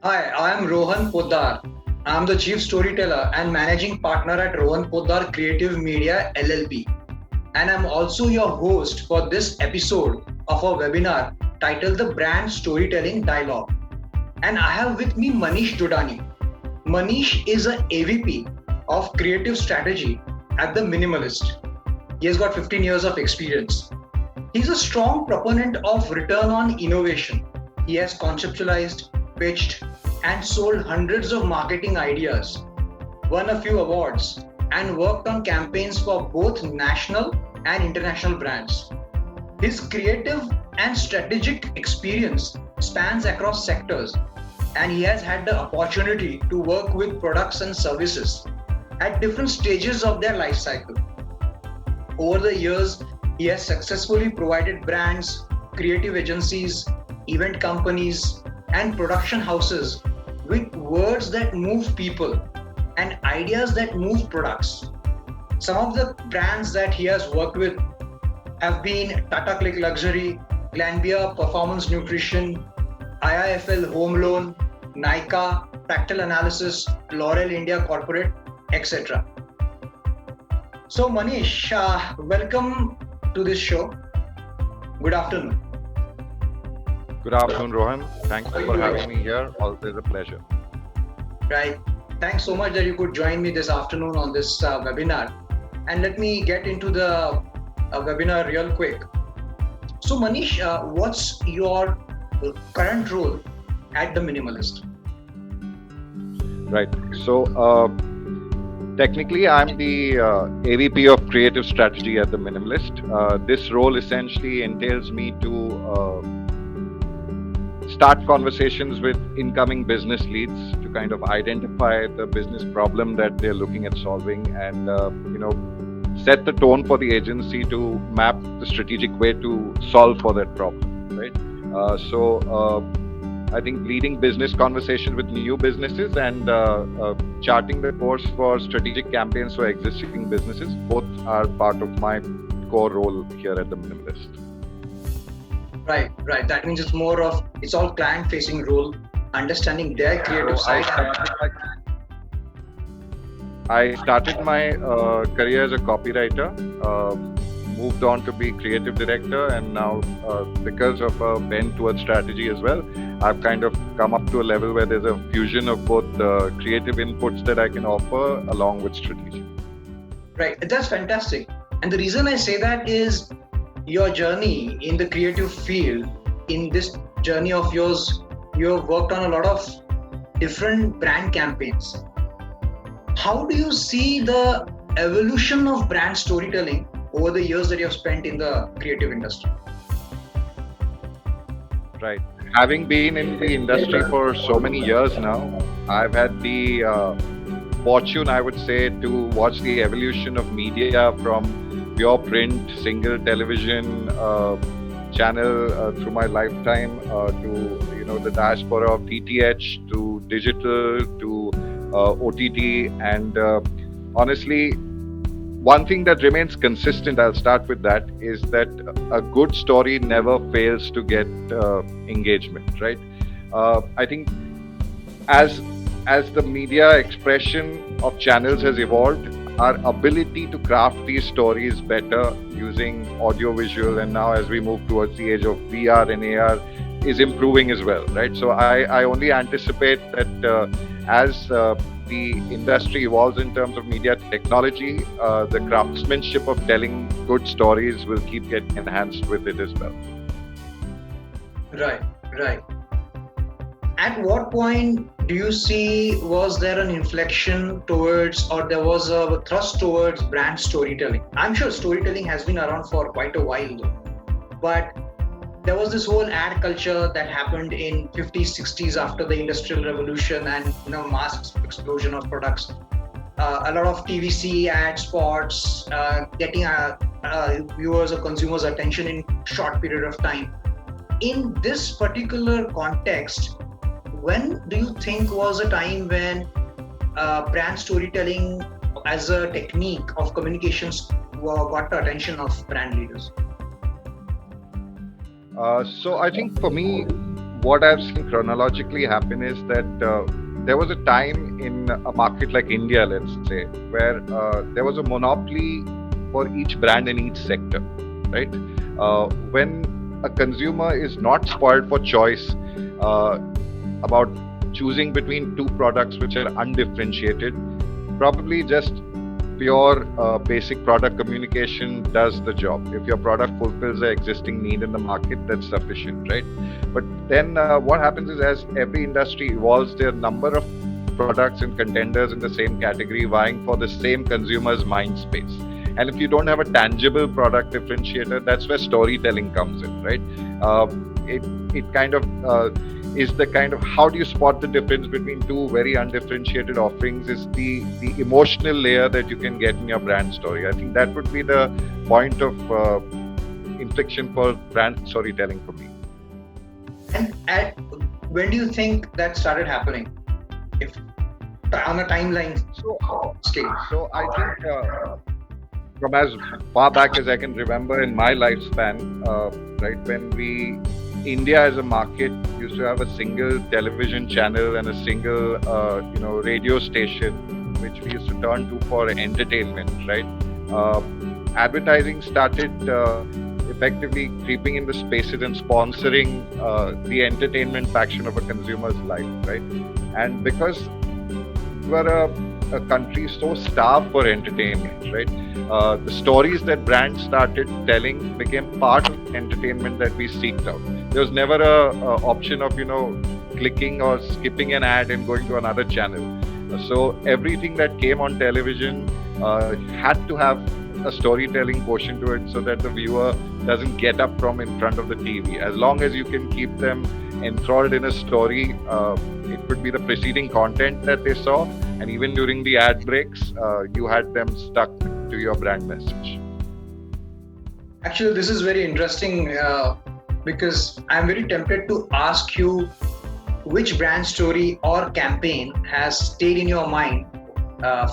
Hi, I am Rohan Poddar. I am the Chief Storyteller and Managing Partner at Rohan Poddar Creative Media LLP. And I'm also your host for this episode of our webinar titled The Brand Storytelling Dialogue. And I have with me Manish Dodani. Manish is a AVP of Creative Strategy at the Minimalist. He has got 15 years of experience. He's a strong proponent of return on innovation. He has conceptualized, pitched, and sold hundreds of marketing ideas, won a few awards, and worked on campaigns for both national and international brands. His creative and strategic experience spans across sectors, and he has had the opportunity to work with products and services at different stages of their life cycle. Over the years, he has successfully provided brands, creative agencies, event companies, and production houses with words that move people and ideas that move products. Some of the brands that he has worked with have been Tata Click Luxury, Glanbia Performance Nutrition, IIFL Home Loan, Nika, Fractal Analysis, L'Oreal India Corporate, etc. So, Manish, welcome to this show. Good afternoon. Good afternoon, Rohan. Thanks How are you for doing? having me here. Always a pleasure. Right. Thanks so much that you could join me this afternoon on this webinar. And let me get into the webinar real quick. So, Manish, what's your current role at the Minimalist? Right. So, technically, I'm the AVP of Creative Strategy at the Minimalist. This role essentially entails me to start conversations with incoming business leads to kind of identify the business problem that they're looking at solving and, set the tone for the agency to map the strategic way to solve for that problem, right? I think leading business conversations with new businesses and charting the course for strategic campaigns for existing businesses, both are part of my core role here at the Minimalist. Right, right. That means it's all client facing role, understanding their creative So side. I started my career as a copywriter, moved on to be creative director, and now because of a bent towards strategy as well, I've kind of come up to a level where there's a fusion of both creative inputs that I can offer along with strategy. Right, that's fantastic. And the reason I say that is your journey in the creative field, in this journey of yours, you have worked on a lot of different brand campaigns. How do you see the evolution of brand storytelling over the years that you have spent in the creative industry? Right. Having been in the industry for so many years now, I've had the fortune, I would say, to watch the evolution of media from pure print, single television channel through my lifetime to the diaspora of DTH to digital to OTT, and honestly, one thing that remains consistent, I'll start with that, is that a good story never fails to get engagement, right? I think as the media expression of channels has evolved, our ability to craft these stories better using audio visual, and now as we move towards the age of VR and AR, is improving as well, right? So I only anticipate that as the industry evolves in terms of media technology, the craftsmanship of telling good stories will keep getting enhanced with it as well. Right, right. At what point do you see was there an inflection towards, or there was a thrust towards brand storytelling? I'm sure storytelling has been around for quite a while though, but there was this whole ad culture that happened in 50s 60s after the industrial revolution and mass explosion of products, a lot of tvc ad spots, getting viewers or consumers attention in short period of time. In this particular context, when do you think was a time when brand storytelling as a technique of communications got the attention of brand leaders? So I think for me, what I've seen chronologically happen is that there was a time in a market like India, let's say, where there was a monopoly for each brand in each sector, right? When a consumer is not spoiled for choice uh, about choosing between two products which are undifferentiated, probably just pure basic product communication does the job. If your product fulfills the existing need in the market, that's sufficient, right? But then what happens is, as every industry evolves, there are number of products and contenders in the same category vying for the same consumer's mind space. And if you don't have a tangible product differentiator, that's where storytelling comes in, right? Uh, it kind of is the kind of, how do you spot the difference between two very undifferentiated offerings, is the emotional layer that you can get in your brand story. I think that would be the point of inflection for brand storytelling for me. And at when do you think that started happening? If on a timeline scale. So I think from as far back as I can remember in my lifespan, right, when India as a market used to have a single television channel and a single, radio station, which we used to turn to for entertainment, right? Advertising started effectively creeping in the spaces and sponsoring the entertainment faction of a consumer's life, right? And because we were a country so starved for entertainment, right? The stories that brands started telling became part of entertainment that we seeked out. There was never a option of clicking or skipping an ad and going to another channel. So everything that came on television had to have a storytelling portion to it, so that the viewer doesn't get up from in front of the TV. As long as you can keep them enthralled in a story, it could be the preceding content that they saw, and even during the ad breaks, you had them stuck to your brand message. Actually, this is very interesting because I'm very tempted to ask you which brand story or campaign has stayed in your mind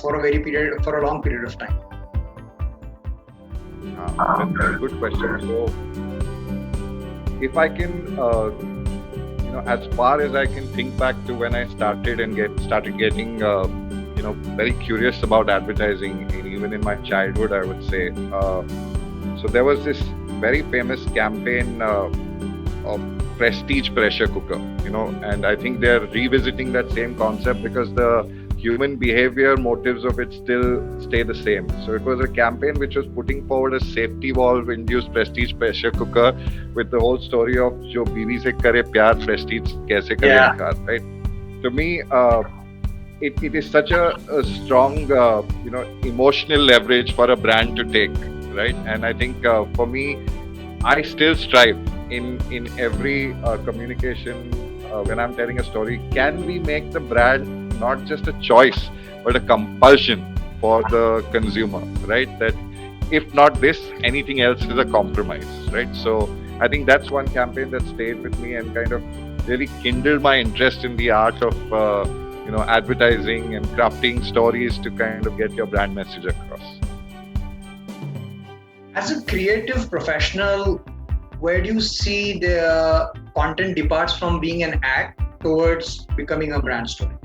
for a long period of time. That's a good question. So, if I can, as far as I can think back to when I started and started getting, very curious about advertising, even in my childhood, I would say. So there was this very famous campaign of Prestige pressure cooker, and I think they're revisiting that same concept because the human behavior motives of it still stay the same. So it was a campaign which was putting forward a safety valve induced Prestige pressure cooker with the whole story of jo biwi se kare pyar, Prestige kaise kare inkar, right? To me, it is such a strong emotional leverage for a brand to take, right? And I think for me, I still strive in every communication when I'm telling a story. Can we make the brand not just a choice but a compulsion for the consumer, right? That if not this, anything else is a compromise, right? So I think that's one campaign that stayed with me and kind of really kindled my interest in the art of advertising and crafting stories to kind of get your brand message across. As a creative professional, where do you see the content departs from being an ad towards becoming a brand story?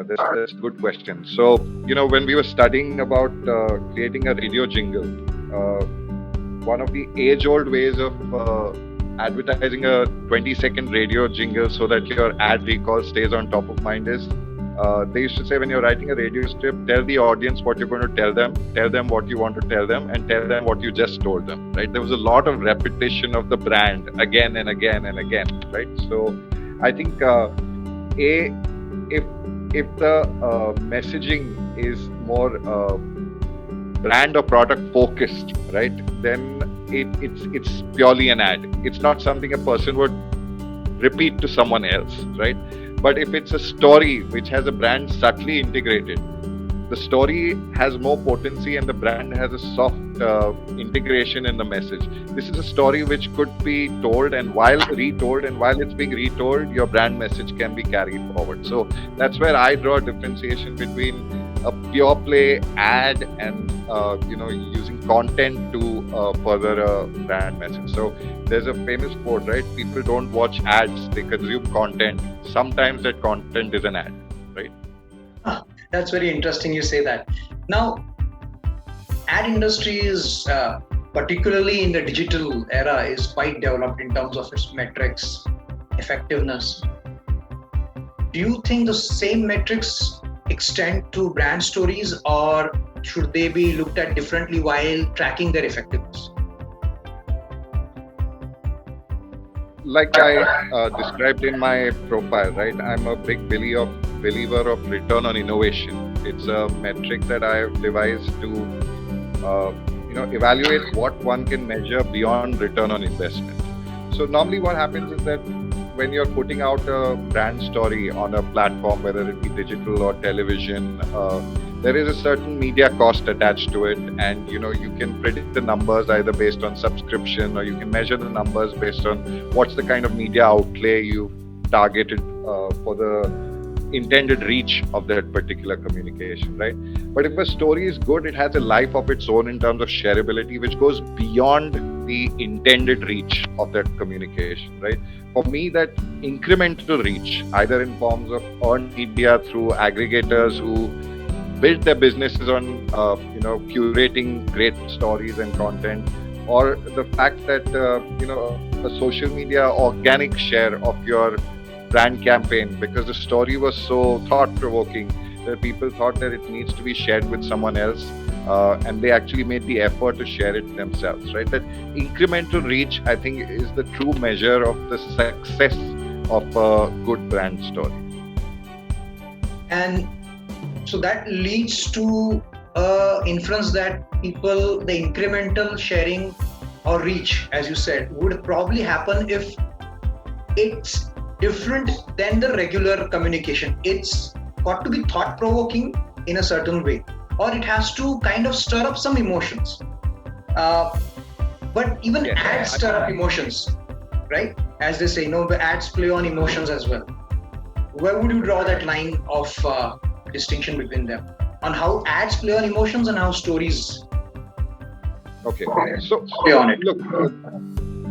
That's a good question. So, when we were studying about creating a radio jingle, one of the age-old ways of advertising a 20-second radio jingle so that your ad recall stays on top of mind is, they used to say, when you're writing a radio script, tell the audience what you're going to tell them what you want to tell them, and tell them what you just told them, right? There was a lot of repetition of the brand again and again and again, right? So I think, if the messaging is more brand or product focused, right, then it's purely an ad. It's not something a person would repeat to someone else, right? But if it's a story which has a brand subtly integrated, the story has more potency and the brand has a soft integration in the message. This is a story which could be told, and while it's being retold, your brand message can be carried forward. So that's where I draw a differentiation between a pure play ad and using content to further a brand message. So there's a famous quote, right? People don't watch ads, they consume content. Sometimes that content is an ad, right? That's very interesting you say that. Now, ad industry is particularly in the digital era is quite developed in terms of its metrics, effectiveness. Do you think the same metrics extend to brand stories, or should they be looked at differently while tracking their effectiveness? Like I described in my profile, right? I'm a big believer of return on innovation. It's a metric that I've devised to evaluate what one can measure beyond return on investment. So normally what happens is that when you're putting out a brand story on a platform, whether it be digital or television, there is a certain media cost attached to it, and you can predict the numbers either based on subscription, or you can measure the numbers based on what's the kind of media outlay you targeted for the intended reach of that particular communication, right? But if a story is good, it has a life of its own in terms of shareability, which goes beyond the intended reach of that communication, right? For me, that incremental reach, either in forms of earned media through aggregators who build their businesses on curating great stories and content, or the fact that a social media organic share of your brand campaign, because the story was so thought-provoking that people thought that it needs to be shared with someone else, and they actually made the effort to share it themselves, right? That incremental reach, I think, is the true measure of the success of a good brand story. And so that leads to inference that people, the incremental sharing or reach, as you said, would probably happen if it's different than the regular communication. It's got to be thought-provoking in a certain way, or it has to kind of stir up some emotions. But even ads stir up emotions, right? As they say, the ads play on emotions as well. Where would you draw that line of distinction between them, on how ads play on emotions and how stories so play on it? Look,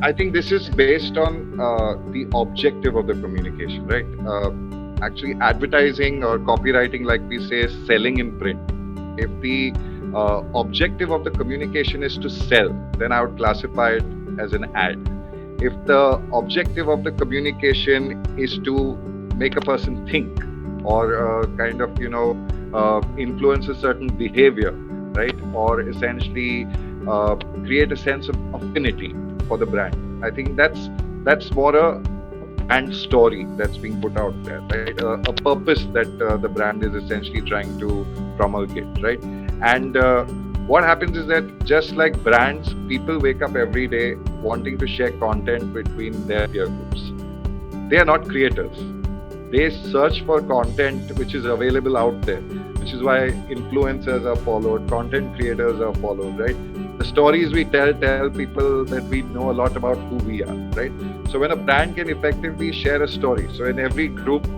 I think this is based on the objective of the communication, right? Actually, advertising or copywriting, like we say, is selling in print. If the objective of the communication is to sell, then I would classify it as an ad. If the objective of the communication is to make a person think, or influence a certain behavior, right? Or essentially create a sense of affinity for the brand, I think that's more a brand story that's being put out there, right? A purpose that the brand is essentially trying to promulgate, right? And what happens is that just like brands, people wake up every day wanting to share content between their peer groups. They are not creators. They search for content which is available out there, which is why influencers are followed, content creators are followed, right? The stories we tell people that we know a lot about who we are, right? So when a brand can effectively share a story, so in every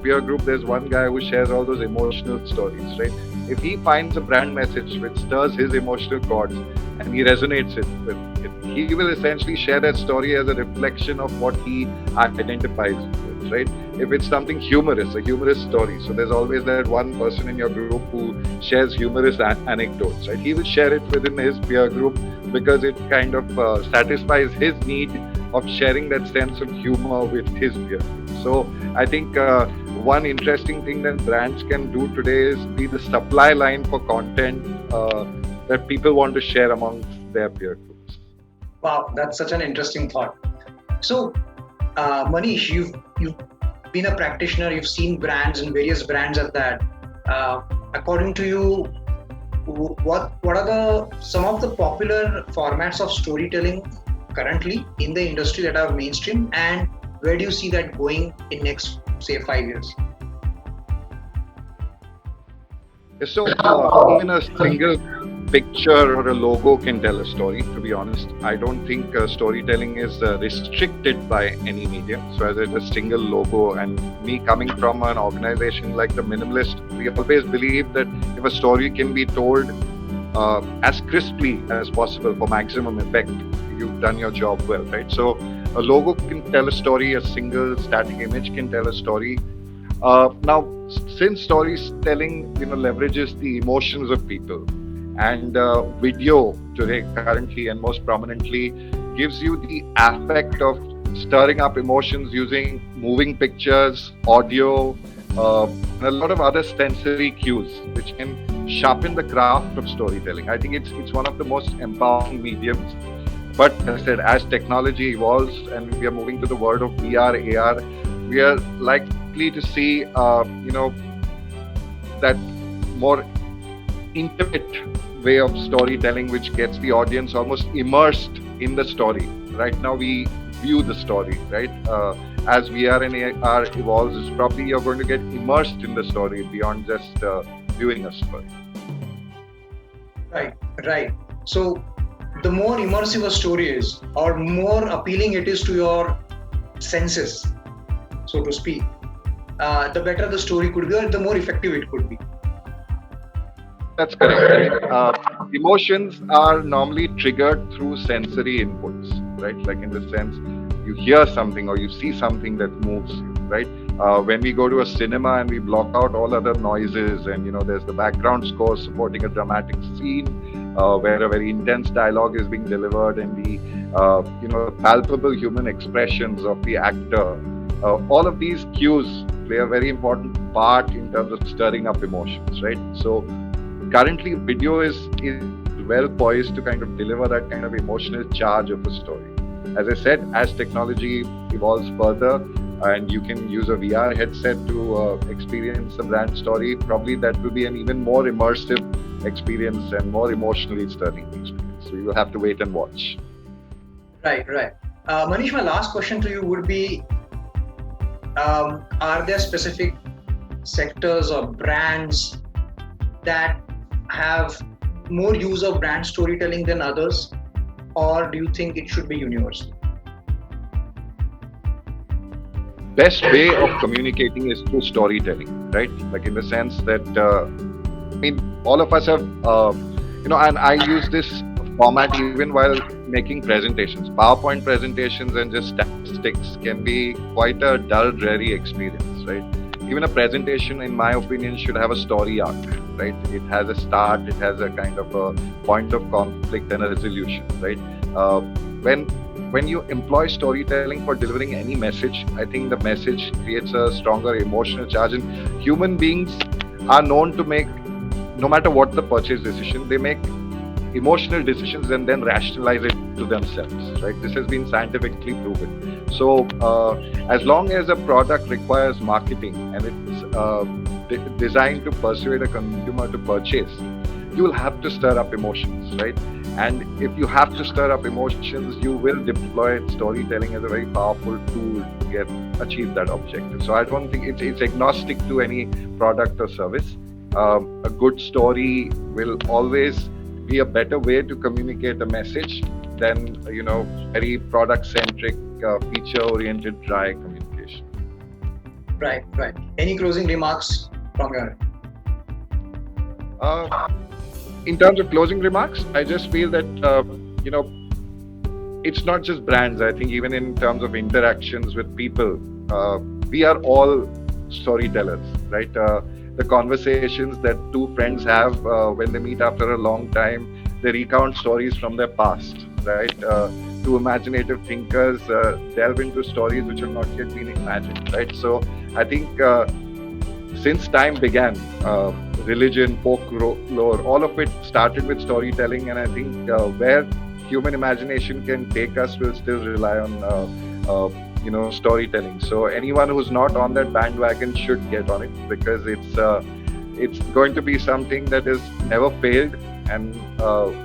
peer group, there's one guy who shares all those emotional stories, right? If he finds a brand message which stirs his emotional chords and he resonates with it, he will essentially share that story as a reflection of what he identifies with, right? If it's something humorous, a humorous story, so there's always that one person in your group who shares humorous anecdotes, right? He will share it within his peer group because it kind of satisfies his need of sharing that sense of humor with his peer group. So I think one interesting thing that brands can do today is be the supply line for content that people want to share amongst their peer groups. Wow, that's such an interesting thought. So, Manish, you've been a practitioner. You've seen brands and various brands at that. According to you, what are some of the popular formats of storytelling currently in the industry that are mainstream, and where do you see that going in next, say, 5 years? So even a single picture or a logo can tell a story, to be honest. I don't think storytelling is restricted by any medium. So, as a single logo, and me coming from an organization like the Minimalist, we always believe that if a story can be told as crisply as possible for maximum effect, you've done your job well, right? So, a logo can tell a story, a single static image can tell a story. Now, since storytelling, leverages the emotions of people, and video today, currently and most prominently, gives you the affect of stirring up emotions using moving pictures, audio, and a lot of other sensory cues, which can sharpen the craft of storytelling. I think it's one of the most empowering mediums. But as I said, as technology evolves and we are moving to the world of VR, AR, we are likely to see, that more intimate way of storytelling, which gets the audience almost immersed in the story. Right now, we view the story, right? As VR and AR evolves, it's probably you're going to get immersed in the story beyond just viewing a story. Right, right. So the more immersive a story is, or more appealing it is to your senses, so to speak, the better the story could be, or the more effective it could be. That's correct. I mean, emotions are normally triggered through sensory inputs, right? Like in the sense, you hear something or you see something that moves you, right? When we go to a cinema and we block out all other noises, and there's the background score supporting a dramatic scene where a very intense dialogue is being delivered, and the palpable human expressions of the actor. All of these cues play a very important part in terms of stirring up emotions, right? So currently, video is well poised to kind of deliver that kind of emotional charge of a story. As I said, as technology evolves further and you can use a VR headset to experience a brand story, probably that will be an even more immersive experience and more emotionally stirring experience. So you will have to wait and watch. Right, right. Manish, my last question to you would be, are there specific sectors or brands that have more use of brand storytelling than others, or do you think it should be universal? Best way of communicating is through storytelling, right? Like in the sense that, all of us have, and I use this format even while making presentations. PowerPoint presentations and just statistics can be quite a dull, dreary experience, right? Even a presentation, in my opinion, should have a story arc, right? It has a start, it has a kind of a point of conflict and a resolution, right? When you employ storytelling for delivering any message, I think the message creates a stronger emotional charge. And human beings are known to make, no matter what the purchase decision, they make emotional decisions and then rationalize it to themselves, right? This has been scientifically proven. So as long as a product requires marketing and it's designed to persuade a consumer to purchase, you will have to stir up emotions, right? And if you have to stir up emotions, you will deploy storytelling as a very powerful tool to achieve that objective. So I don't think it's agnostic to any product or service. A good story will always be a better way to communicate a message than very product-centric, feature-oriented, dry communication. Right, right. Any closing remarks from your end? In terms of closing remarks, I just feel that it's not just brands. I think even in terms of interactions with people, we are all storytellers, right? The conversations that two friends have when they meet after a long time, they recount stories from their past, right? Two imaginative thinkers delve into stories which have not yet been imagined, right? So I think since time began, religion, folklore, all of it started with storytelling, and I think where human imagination can take us will still rely on storytelling. So anyone who's not on that bandwagon should get on it, because it's going to be something that has never failed and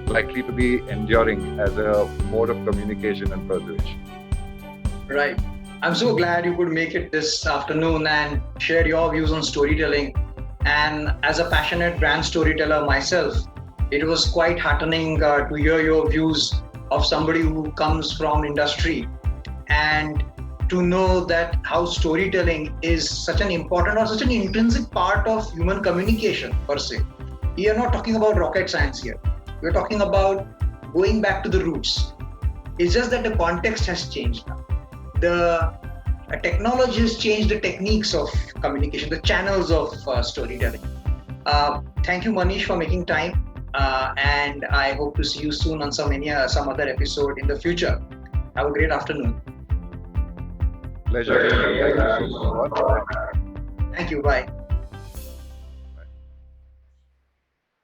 likely to be enduring as a mode of communication and persuasion. Right. I'm so glad you could make it this afternoon and share your views on storytelling. And as a passionate brand storyteller myself, It was quite heartening to hear your views of somebody who comes from industry, and to know that how storytelling is such an important or such an intrinsic part of human communication per se. We are not talking about rocket science here. We're talking about going back to the roots. It's just that the context has changed now. The technology has changed the techniques of communication, the channels of storytelling. Thank you, Manish, for making time. And I hope to see you soon on some other episode in the future. Have a great afternoon. Pleasure. Thank you so much. Thank you. Bye.